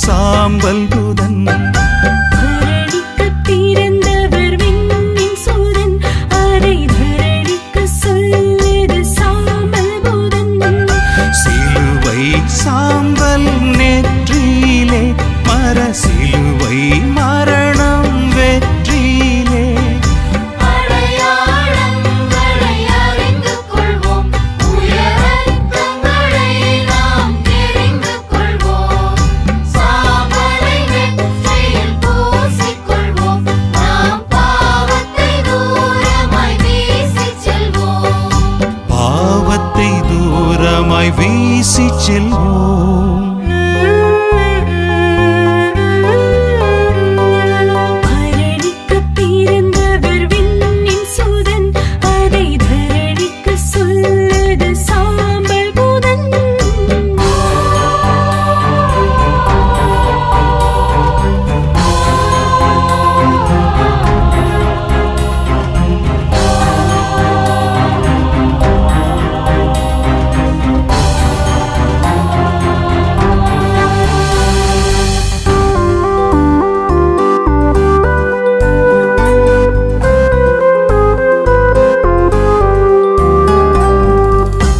சாம்பல் புதன். சாம்பல் நெற்றியிலே மர சிலுவை மரணம் வெற்றியிலே. அடையாளங்களை அறிந்து கொள்வோம், உயரங்களை நாம் தெரிந்து கொள்வோம். சாம்பலை நெற்றியில் பூசிக்கொள்வோம், நாம் பாவத்தை தூரமாய் வீசிச் செல்வோம். பாவத்தை தூரமாய் வீசிச் செல்வோம்.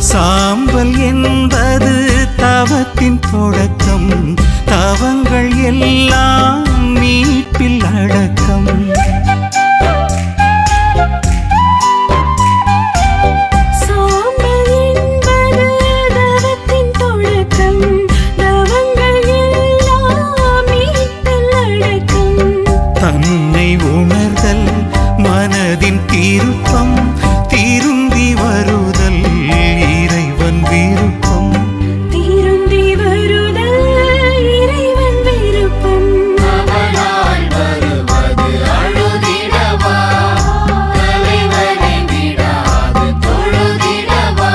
சாம்பல் என்பது தவத்தின் தொடக்கம், தவங்கள் எல்லாம் மீட்பில் அடக்கம். சாம்பல் என்பது தவத்தின் தொடக்கம், தவங்கள் எல்லாம் மீட்பில் அடக்கம். தன்னை உணர்தல் மனதின் திருப்பம், திருந்தி வருதல் இறைவன் விருப்பம். திருந்தி வருதல் இறைவன் விருப்பம். அவனால் வருவது அழுதிடவா, தலைவனை விடாது தொழுதிடவா.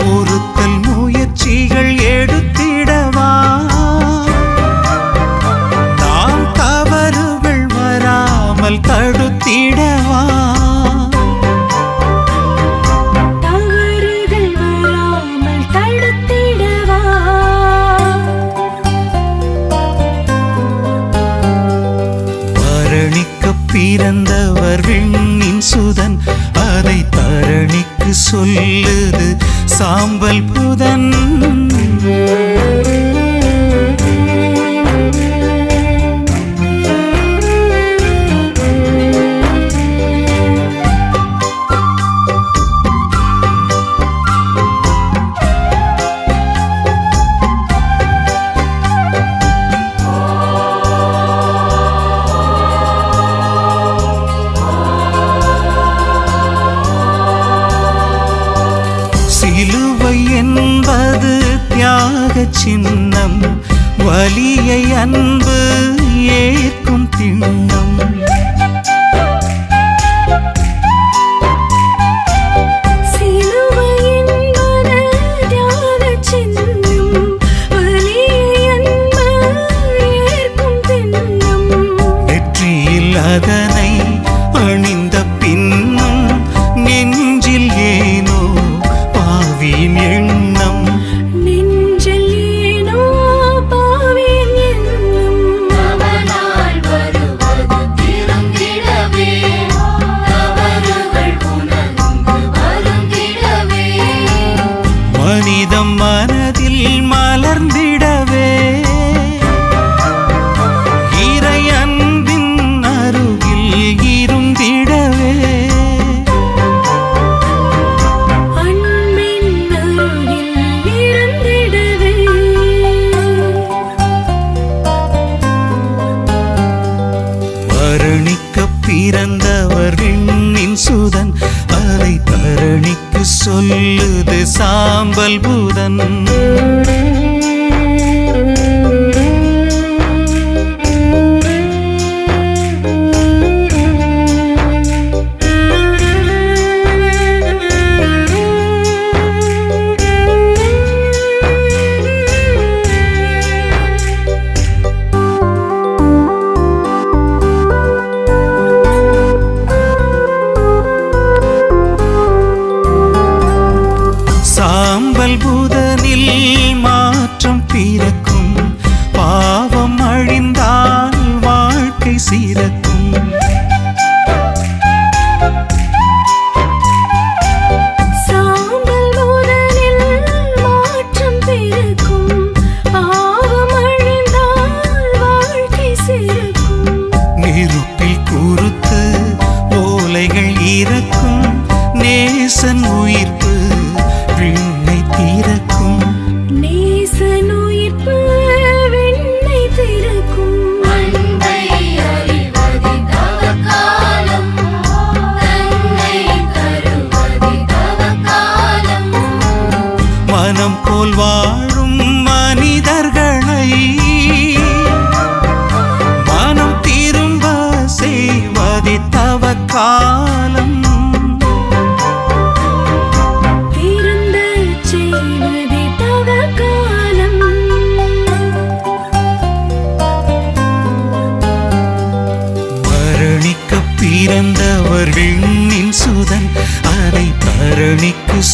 பொறுத்தல் முயற்சிகள் எடுத்திடவா, தாம் தவறுகள் வராமல் தடுத்திடவா. தவறுகள் வராமல் தடுத்திடவா. பரணிக்கப் பிறந்தவர் விண்ணின் சுதன், அதை தரணிக்கு சொல்லுது சாம்பல் புதன். சிலுவை என்பது தியாக சின்னம், வலியை அன்பு ஏற்கும் திண்ணம். சிலுவை என்பது தியாகச் சின்னம், வலியை அன்பு ஏற்கும் திண்ணம். நெற்றியில் அதனை அணிந்த பின்னும் நெஞ்சில் ஏனோ பாவியின் எண்ணம். நெஞ்சில் ஏனோ பாவியின் எண்ணம். அவனால் வருவது திருந்திடவே, தவறுகள் உணர்ந்து வருந்திடவே. மனிதம் மனதில் மலர்ந்திடவே, இறை அன்பின் அருகில் இருந்திடவே. அன்பின் அருகில் இருந்திடவே. பரணிக்கப் பிறந்தவர் விண்ணின் சுதன், அதை தரணிக்கு சொல்லுது சாம்பல் புதன். சாம்பல் புதனில்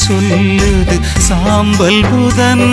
சொல்லுது சாம்பல் புதன்